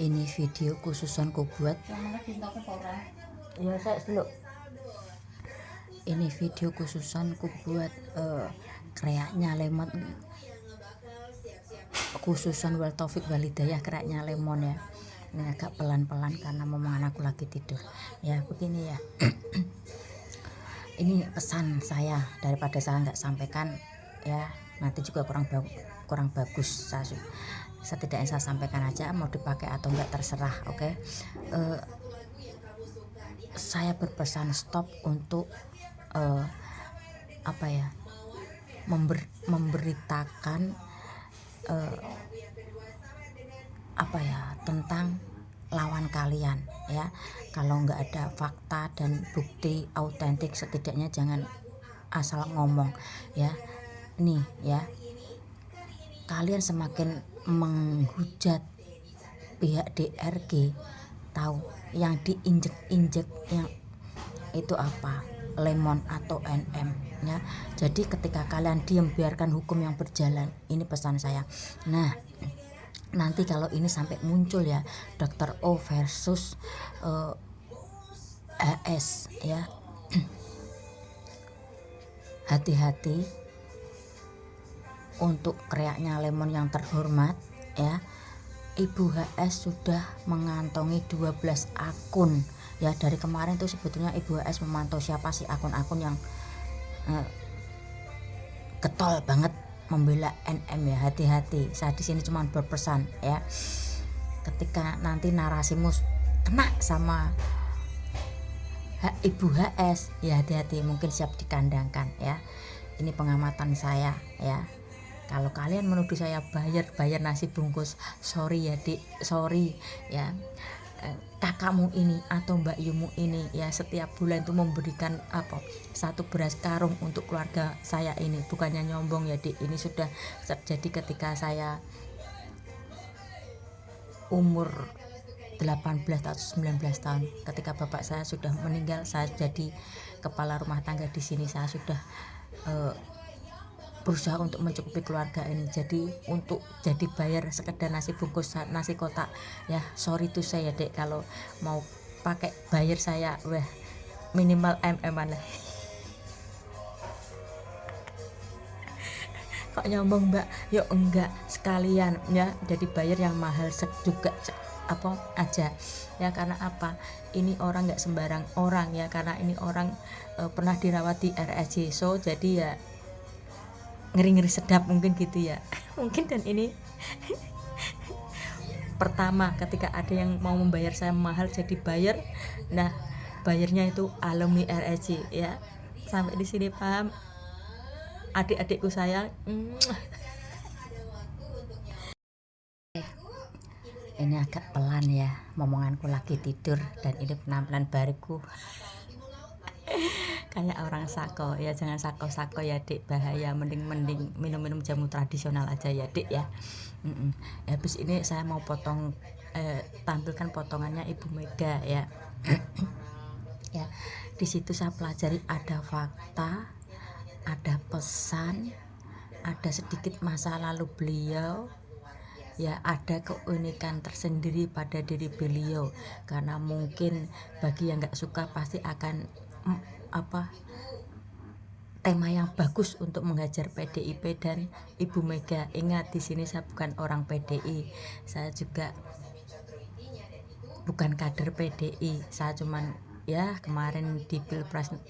Ini video khususan ku buat. Ya saya dulu. Ini video khususan ku buat kreaknya lemon. Khususan wal taufik walidayah kreaknya lemon ya. Ini agak pelan-pelan karena momongan aku lagi tidur. Ya begini ya. Ini pesan saya, daripada saya nggak sampaikan ya nanti juga kurang bagus. Setidaknya saya sampaikan aja, mau dipakai atau enggak terserah. Oke. Saya berpesan stop untuk memberitakan tentang lawan kalian ya. Kalau nggak ada fakta dan bukti autentik, setidaknya jangan asal ngomong ya. Nih ya, kalian semakin menghujat pihak DRG, tahu yang diinjek-injek yang itu apa, lemon atau NM ya. Jadi ketika kalian diam, biarkan hukum yang berjalan. Ini pesan saya. Nah, nanti kalau ini sampai muncul ya, Dr. O versus HS ya, hati-hati untuk kreaknya lemon yang terhormat ya. Ibu HS sudah mengantongi 12 akun ya. Dari kemarin tuh sebetulnya Ibu HS memantau siapa sih akun-akun yang getol banget membela NM ya. Hati-hati, saya di sini cuma berpesan ya, ketika nanti narasimu kena sama Ibu HS ya, hati-hati, mungkin siap dikandangkan ya. Ini pengamatan saya ya. Kalau kalian menuduh saya bayar nasi bungkus, sorry ya Dik, sorry ya. Kakakmu ini atau Mbak Yumu ini ya setiap bulan itu memberikan satu beras karung untuk keluarga saya ini. Bukannya nyombong ya Dik, ini sudah terjadi ketika saya umur 18 atau 19 tahun. Ketika bapak saya sudah meninggal, saya jadi kepala rumah tangga di sini. Saya sudah berusaha untuk mencukupi keluarga ini. Jadi untuk jadi bayar sekedar nasi bungkus, nasi kotak ya, sorry tuh saya Dek, kalau mau pakai bayar saya minimal MM-an lah. Kok nyombong Mbak? Yuk enggak, sekalian ya, jadi bayar yang mahal juga aja ya. Karena apa, ini orang nggak sembarang orang ya, karena ini orang pernah dirawat di RSJ, so jadi ya ngeri-ngeri sedap mungkin gitu ya. Mungkin dan ini pertama ketika ada yang mau membayar saya mahal jadi bayar. Nah, bayarnya itu alumni RSJ ya. Sampai di sini paham adik-adikku sayang. Ini agak pelan ya, momonganku lagi tidur dan ini penampilan baruku. Kayak orang sako ya, jangan sako-sako ya Dik, bahaya. Mending minum jamu tradisional aja ya Dik ya. Habis ini saya mau tampilkan potongannya Ibu Mega ya. Ya, di situ saya pelajari ada fakta, ada pesan, ada sedikit masa lalu beliau ya, ada keunikan tersendiri pada diri beliau. Karena mungkin bagi yang nggak suka pasti akan tema yang bagus untuk menghajar PDIP dan Ibu Mega. Ingat, di sini saya bukan orang PDI, saya juga bukan kader PDI. Saya cuman ya kemarin di Pilpres 0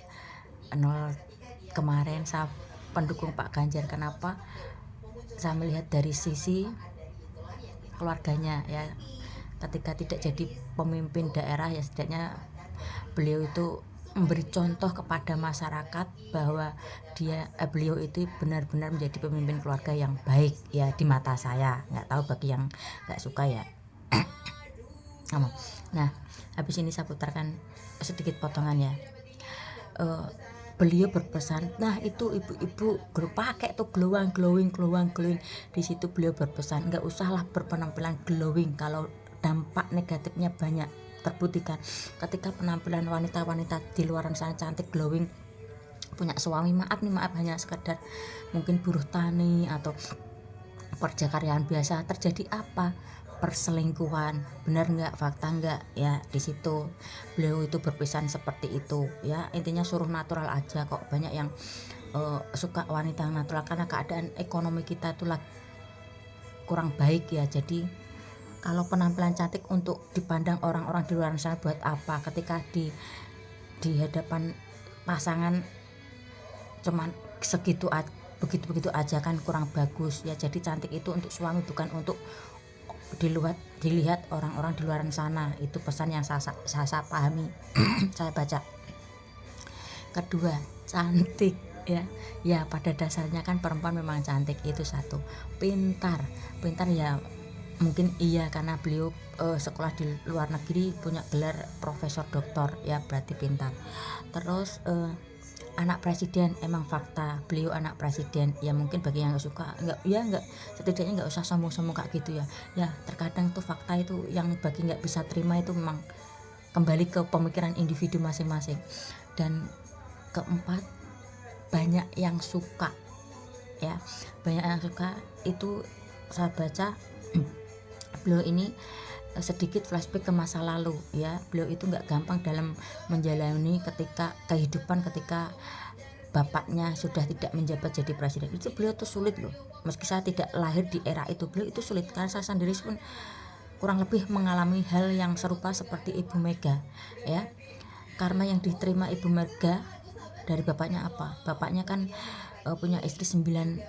kemarin saya pendukung Pak Ganjar. Kenapa? Saya melihat dari sisi keluarganya ya. Ketika tidak jadi pemimpin daerah ya, setidaknya beliau itu memberi contoh kepada masyarakat bahwa beliau itu benar-benar menjadi pemimpin keluarga yang baik ya, di mata saya. Nggak tahu bagi yang nggak suka ya. Nah, habis ini saya putarkan sedikit potongan ya. Beliau berpesan, nah itu ibu-ibu pakai tuh glowing. Di situ beliau berpesan, nggak usahlah berpenampilan glowing kalau dampak negatifnya banyak terbuktikan. Ketika penampilan wanita-wanita di luaran sana cantik glowing, punya suami, maaf hanya sekedar mungkin buruh tani atau pekerja karyawan biasa, terjadi apa? perselingkuhan, benar nggak, fakta nggak ya. Di situ beliau itu berpesan seperti itu ya. Intinya suruh natural aja kok. Banyak yang suka wanita natural karena keadaan ekonomi kita itu kurang baik ya. Jadi kalau penampilan cantik untuk dipandang orang-orang di luar sana buat apa, ketika di hadapan pasangan cuman segitu begitu aja kan kurang bagus ya. Jadi cantik itu untuk suami, bukan untuk dilihat orang-orang di luar sana. Itu pesan yang saya pahami saya baca. Kedua, cantik ya pada dasarnya kan perempuan memang cantik, itu satu. Pintar ya mungkin iya karena beliau sekolah di luar negeri, punya gelar profesor doktor ya, berarti pintar. Terus anak presiden, emang fakta beliau anak presiden ya. Mungkin bagi yang nggak suka, nggak setidaknya nggak usah sombong-sombong kayak gitu ya. Terkadang tuh fakta itu yang bagi nggak bisa terima, itu memang kembali ke pemikiran individu masing-masing. Dan keempat, banyak yang suka ya, itu saya baca beliau ini sedikit flashback ke masa lalu ya. Beliau itu nggak gampang dalam menjalani kehidupan ketika bapaknya sudah tidak menjabat jadi presiden. Itu beliau tuh sulit loh. Meski saya tidak lahir di era itu, beliau itu sulit karena saya sendiri pun kurang lebih mengalami hal yang serupa seperti Ibu Mega ya. Karena yang diterima Ibu Mega dari bapaknya apa? Bapaknya kan punya istri 9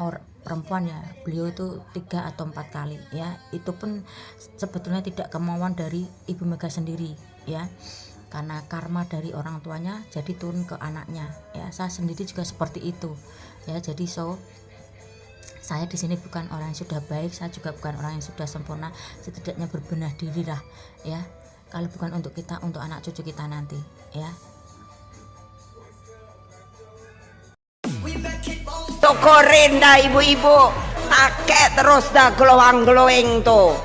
orang perempuan ya. Beliau itu 3 atau 4 kali ya. Itu pun sebetulnya tidak kemauan dari Ibu Mega sendiri ya, karena karma dari orang tuanya jadi turun ke anaknya ya. Saya sendiri juga seperti itu ya. Jadi saya di sini bukan orang yang sudah baik, saya juga bukan orang yang sudah sempurna. Setidaknya berbenah diri lah ya. Kalau bukan untuk kita, untuk anak cucu kita nanti ya. Syukurin dah ibu-ibu, akeh terus dah glowing tuh.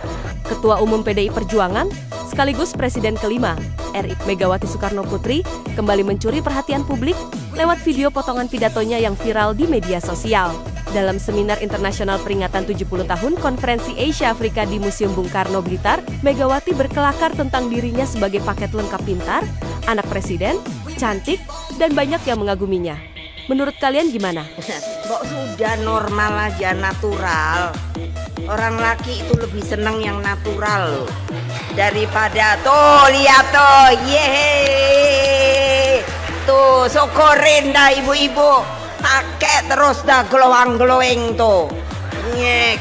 Ketua Umum PDI Perjuangan sekaligus Presiden kelima RI Megawati Soekarno Putri kembali mencuri perhatian publik lewat video potongan pidatonya yang viral di media sosial. Dalam seminar internasional peringatan 70 tahun Konferensi Asia Afrika di Museum Bung Karno Blitar, Megawati berkelakar tentang dirinya sebagai paket lengkap pintar, anak presiden, cantik, dan banyak yang mengaguminya. Menurut kalian gimana? Kok sudah normal aja, natural. Orang laki itu lebih seneng yang natural loh, daripada tuh lihat tuh, yeay, tuh syukurin dah ibu-ibu, pakai terus dah glowing tuh, nyek.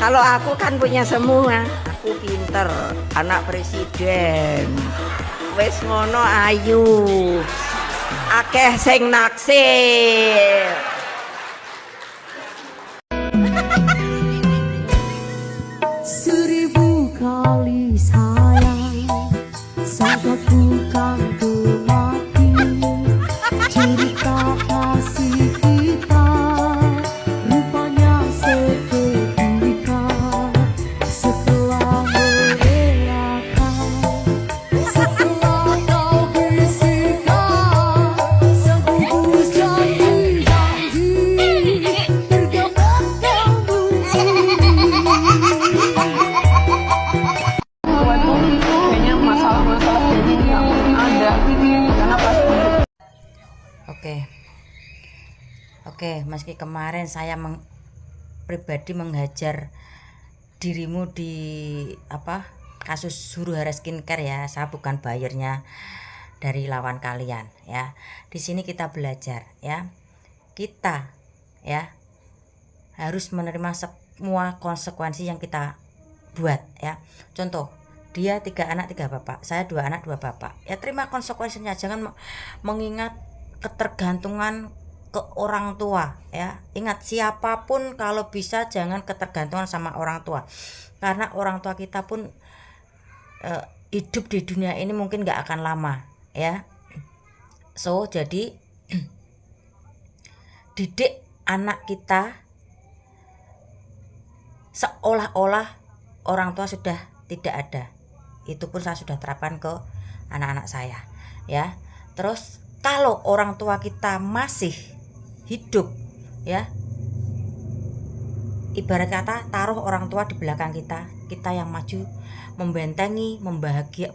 Kalau aku kan punya semua, aku pinter, anak presiden, wes ngono ayu, akeh sing naksir. Seribu kali sayang, sangat bukan ku mati. Cerita kasih kita rupanya seketika. Setelah merelakan, setelah kau bisikan, sebungkus janji-janji tergambar dalam bumi. Kayaknya masalah-masalah kayak gini yang ada karena pasti Oke, meski kemarin saya pribadi menghajar dirimu di kasus huru hara skincare ya, saya bukan buyernya dari lawan kalian ya. Di sini kita belajar ya, kita ya harus menerima semua konsekuensi yang kita buat ya. Contoh, dia 3 anak 3 bapak, saya 2 anak 2 bapak ya, terima konsekuensinya. Jangan mengingat ketergantungan ke orang tua ya. Ingat, siapapun kalau bisa jangan ketergantungan sama orang tua, karena orang tua kita pun hidup di dunia ini mungkin gak akan lama ya. Jadi didik anak kita seolah-olah orang tua sudah tidak ada. Itu pun saya sudah terapkan ke anak-anak saya ya. Terus kalau orang tua kita masih hidup ya, ibarat kata taruh orang tua di belakang kita, kita yang maju membentengi,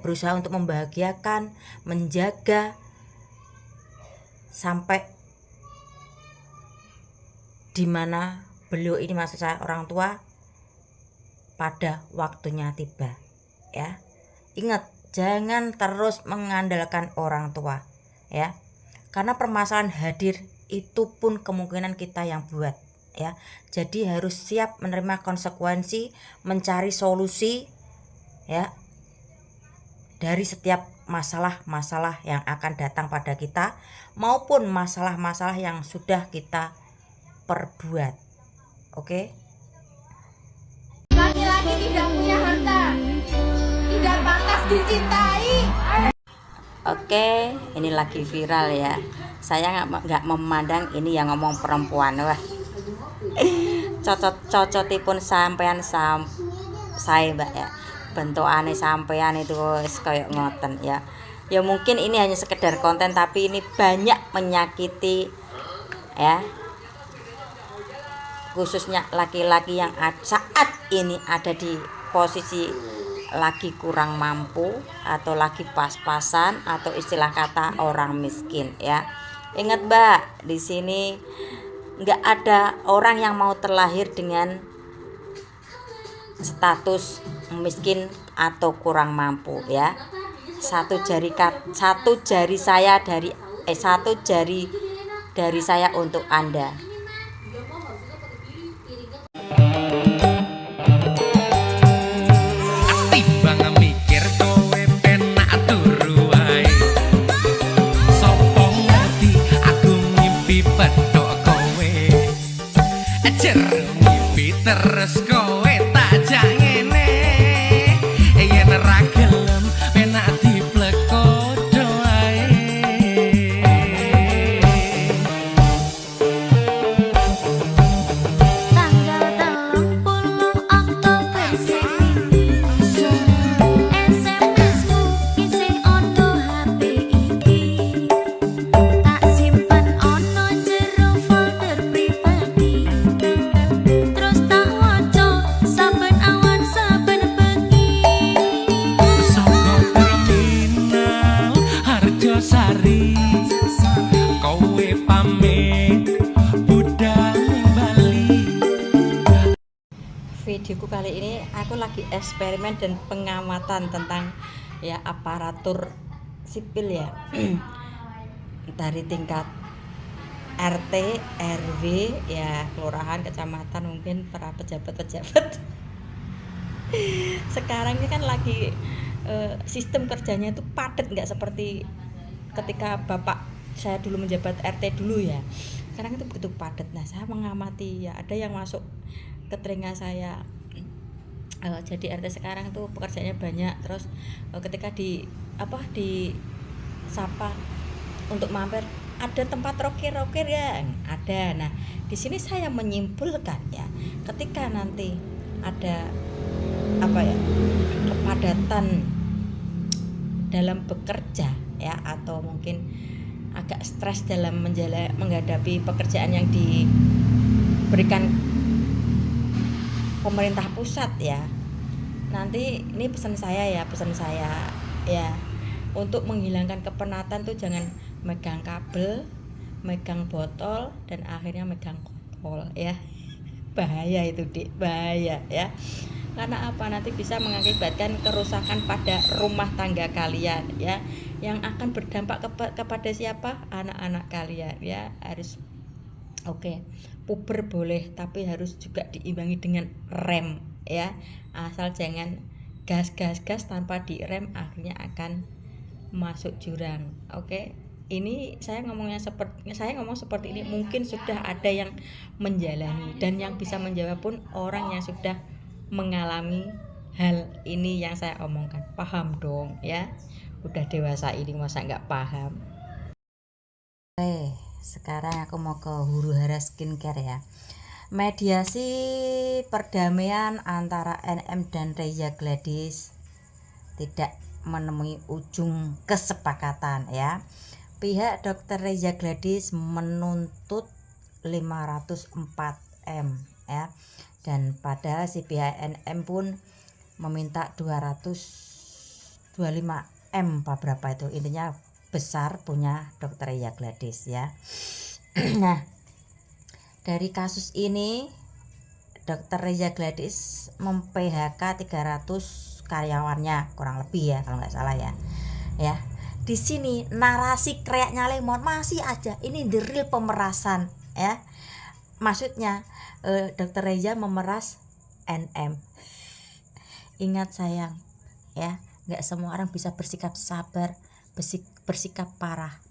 berusaha untuk membahagiakan, menjaga sampai dimana beliau ini, maksud saya orang tua, pada waktunya tiba ya. Ingat, jangan terus mengandalkan orang tua ya, karena permasalahan hadir itu pun kemungkinan kita yang buat ya. Jadi harus siap menerima konsekuensi, mencari solusi ya dari setiap masalah-masalah yang akan datang pada kita maupun masalah-masalah yang sudah kita perbuat. Oke? Laki-laki tidak punya harta, tidak pantas dicintai. Oke, ini lagi viral ya. Saya nggak memandang ini yang ngomong perempuan, wah. Cocotipun sampean saya mbak ya. Bentukane sampean itu kayak ngoten ya. Ya mungkin ini hanya sekedar konten, tapi ini banyak menyakiti ya. Khususnya laki-laki yang saat ini ada di posisi lagi kurang mampu atau lagi pas-pasan atau istilah kata orang miskin ya. Ingat mbak, di sini nggak ada orang yang mau terlahir dengan status miskin atau kurang mampu ya. Satu jari dari saya untuk Anda. Timbang mikir kowe penak turu wae. Sopo ngerti aku mimpi pedhok kowe. Ajar mimpi terus kowe tak jak ngene. Yen ra gelem penak diplekodo wae. Tanggal 30 Oktober SMS-mu isih ono HP iki. Tak simpen ono jero folder pribadi. Terus tak waca saben awan saben bengi. Saka terminal Harjosari kowe pamit budal ning Bali. Videoku kali ini aku lagi eksperimen dan pengamatan tentang ya aparatur sipil ya. Dari tingkat RT, RW ya, kelurahan, kecamatan, mungkin para pejabat-pejabat. Sekarang ini kan lagi sistem kerjanya itu padat, nggak seperti ketika bapak saya dulu menjabat RT dulu ya. Sekarang itu begitu padat. Nah, saya mengamati ya, ada yang masuk ke telinga saya, jadi RT sekarang tuh pekerjaannya banyak. Terus ketika di sapa untuk mampir, ada tempat rokir ya, ada. Nah, di sini saya menyimpulkan ya, ketika nanti ada kepadatan dalam bekerja ya, atau mungkin agak stres dalam menghadapi pekerjaan yang diberikan pemerintah pusat ya. Nanti ini pesan saya ya, untuk menghilangkan kepenatan tuh jangan megang kabel, megang botol, dan akhirnya megang kontol ya. Bahaya itu Dik, bahaya ya. Karena apa? Nanti bisa mengakibatkan kerusakan pada rumah tangga kalian ya, yang akan berdampak kepada siapa? Anak-anak kalian ya. Harus puber boleh, tapi harus juga diimbangi dengan rem ya. Asal jangan gas tanpa direm, akhirnya akan masuk jurang. Ini saya ngomong seperti ini, mungkin sudah ada yang menjalani, dan yang bisa menjawab pun orang yang sudah mengalami hal ini yang saya omongkan. Paham dong ya, udah dewasa ini masa nggak paham. Sekarang aku mau ke huru hara skincare ya. Mediasi perdamaian antara NM dan Reza Gladys tidak menemui ujung kesepakatan ya. Pihak Dr. Reza Gladys menuntut 504 M ya. Dan padahal si BHNM pun meminta 225 M apa berapa itu, intinya besar punya Dr. Reza Gladys ya. Nah, dari kasus ini Dr. Reza Gladys mem-PHK 300 karyawannya kurang lebih ya kalau nggak salah ya. Ya, di sini narasi kreaknya Lemon masih aja, ini the real pemerasan ya. Maksudnya Dr. Reza memeras NM. Ingat sayang ya, nggak semua orang bisa bersikap sabar, bersikap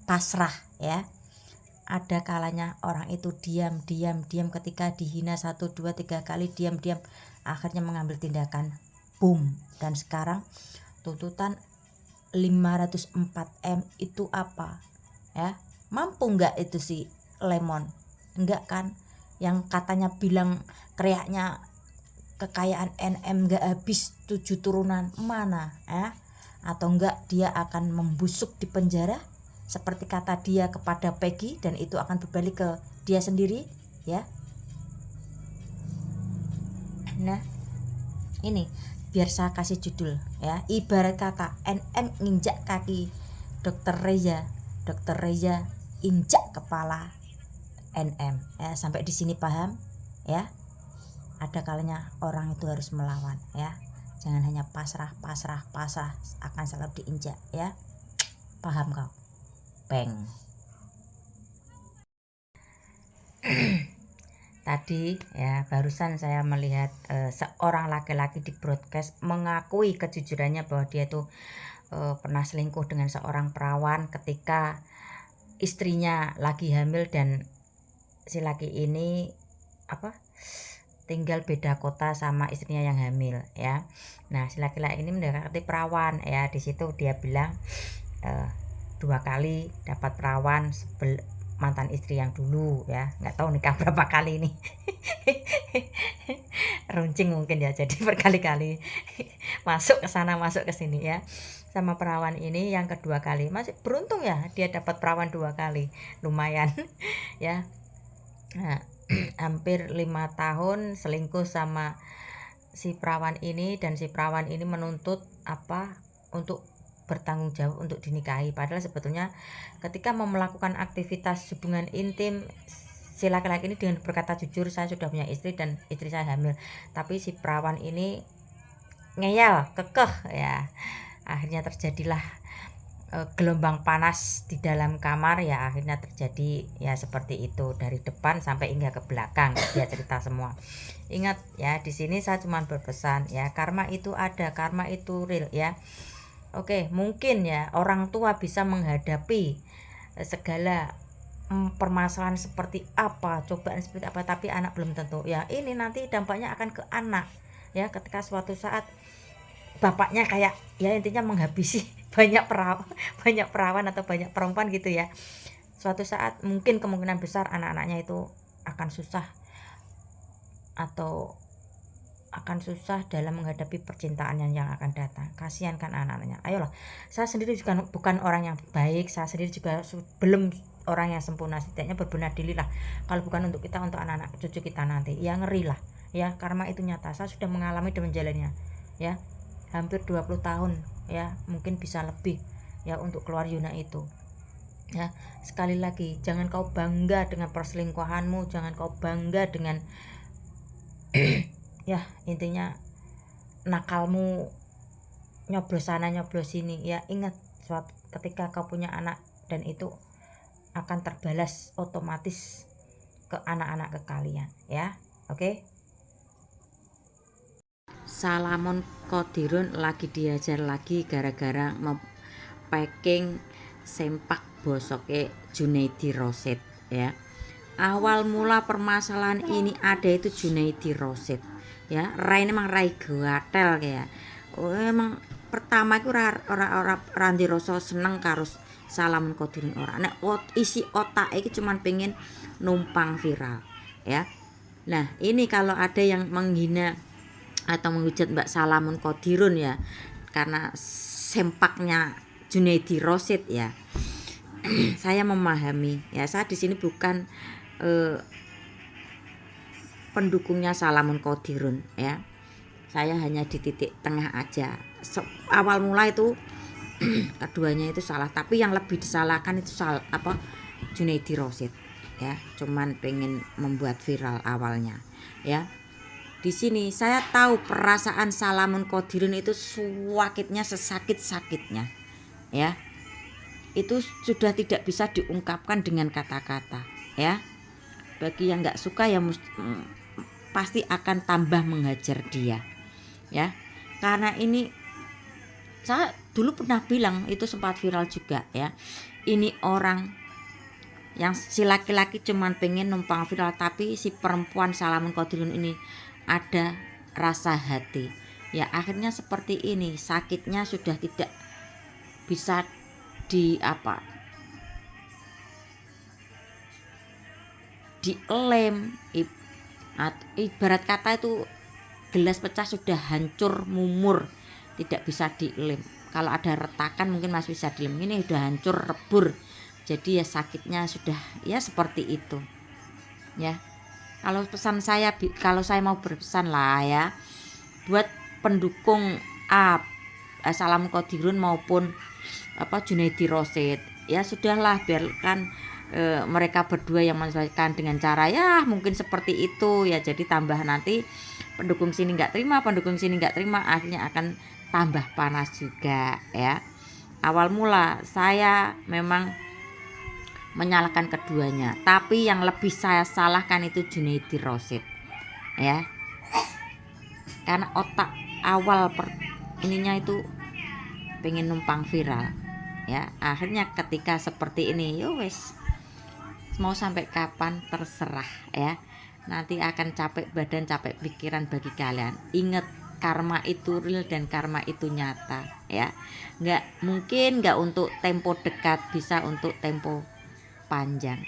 pasrah ya. Ada kalanya orang itu diam ketika dihina 1, 2, 3 kali, diam, akhirnya mengambil tindakan, boom. Dan sekarang tuntutan 504 M itu apa ya, mampu nggak itu si Lemon? Enggak kan, yang katanya bilang kreaknya kekayaan NM nggak habis 7 turunan, mana ya? Atau enggak dia akan membusuk di penjara seperti kata dia kepada Peggy, dan itu akan berbalik ke dia sendiri ya. Nah, ini biar saya kasih judul ya, ibarat kata NM nginjak kaki Dr. Reza injak kepala NM ya. Sampai di sini paham ya? Ada kalanya orang itu harus melawan ya, jangan hanya pasrah akan selalu diinjak ya. Paham kau? Bang. Tadi ya barusan saya melihat seorang laki-laki di broadcast mengakui kejujurannya bahwa dia itu pernah selingkuh dengan seorang perawan ketika istrinya lagi hamil, dan si laki ini tinggal beda kota sama istrinya yang hamil ya. Nah, si laki-laki ini mendekati perawan ya. Di situ dia bilang 2 kali dapat perawan mantan istri yang dulu ya. Nggak tahu nikah berapa kali nih. Runcing mungkin ya, jadi berkali-kali masuk ke sana masuk ke sini ya sama perawan ini. Yang kedua kali masih beruntung ya, dia dapat perawan 2 kali, lumayan ya. Nah, hampir 5 tahun selingkuh sama si perawan ini, dan si perawan ini menuntut untuk bertanggung jawab untuk dinikahi. Padahal sebetulnya ketika mau melakukan aktivitas hubungan intim, si laki-laki ini dengan berkata jujur, saya sudah punya istri dan istri saya hamil. Tapi si perawan ini ngeyel, kekeh ya. Akhirnya terjadilah gelombang panas di dalam kamar ya. Akhirnya terjadi ya seperti itu, dari depan sampai hingga ke belakang dia cerita semua. Ingat ya, di sini saya cuma berpesan ya, karma itu ada, karma itu real ya. Oke, mungkin ya orang tua bisa menghadapi segala permasalahan seperti apa, cobaan seperti apa, tapi anak belum tentu ya. Ini nanti dampaknya akan ke anak ya, ketika suatu saat bapaknya kayak ya intinya menghabisi banyak perawan atau banyak perempuan gitu ya. Suatu saat mungkin kemungkinan besar anak-anaknya itu akan susah dalam menghadapi percintaan yang akan datang. Kasihan kan anak-anaknya. Ayolah, saya sendiri juga bukan orang yang baik, saya sendiri juga belum orang yang sempurna. Setidaknya berbenah diri lah, kalau bukan untuk kita, untuk anak-anak cucu kita nanti ya. Ngeri lah ya, karma itu nyata. Saya sudah mengalami dan menjalannya ya, hampir 20 tahun ya, mungkin bisa lebih ya untuk keluar zona itu ya. Sekali lagi, jangan kau bangga dengan perselingkuhanmu, jangan kau bangga dengan ya intinya nakalmu, nyoblos sana nyoblos sini ya. Ingat, suatu ketika kau punya anak, dan itu akan terbalas otomatis ke anak-anak ke kalian ya. Oke. Salamon Kodirun lagi diajar lagi gara-gara packing sempak bosoke Junaidi Rosid ya. Awal mula permasalahan ini ada itu Junaidi Rosid ya. Rai memang rai gatel ya. Emang pertama itu orang Randi Roso seneng karo Salamon Kodirun ora. Nek isi otak iki cuman pengen numpang viral ya. Nah, ini kalau ada yang menghina atau menghujat Mbak Salamon Kodirun ya karena sempaknya Junaidi Rosid ya, saya memahami ya. Saya di sini bukan pendukungnya Salamun Qadirun ya. Saya hanya di titik tengah aja. Awal mula itu keduanya itu salah, tapi yang lebih disalahkan itu Junaidi Rosid ya. Cuman pengen membuat viral awalnya ya. Di sini saya tahu perasaan Salamun Qadirun itu sakitnya sesakit-sakitnya ya. Itu sudah tidak bisa diungkapkan dengan kata-kata ya. Bagi yang nggak suka ya pasti akan tambah menghajar dia ya. Karena ini saya dulu pernah bilang, itu sempat viral juga ya. Ini orang yang si laki-laki cuman pengen numpang viral, tapi si perempuan Salamun Qadirun ini ada rasa hati ya. Akhirnya seperti ini, sakitnya sudah tidak bisa dilem. Ibarat kata itu gelas pecah sudah hancur mumur, tidak bisa dilem. Kalau ada retakan mungkin masih bisa dilem, ini sudah hancur rebur. Jadi ya sakitnya sudah ya seperti itu ya. Kalau pesan saya, kalau saya mau berpesan lah ya, buat pendukung Salamun Qadirun maupun Junaidi Rosid ya, sudahlah biarkan mereka berdua yang menyelesaikan dengan cara ya mungkin seperti itu ya. Jadi tambah nanti pendukung sini nggak terima, pendukung sini nggak terima, akhirnya akan tambah panas juga ya. Awal mula saya memang menyalahkan keduanya, tapi yang lebih saya salahkan itu Junaidi Rosid ya. Karena otak awal ininya itu pengen numpang viral ya. Akhirnya ketika seperti ini yo wes, mau sampai kapan terserah ya. Nanti akan capek badan capek pikiran bagi kalian. Ingat, karma itu real dan karma itu nyata ya. Nggak mungkin nggak untuk tempo dekat, bisa untuk tempo panjang.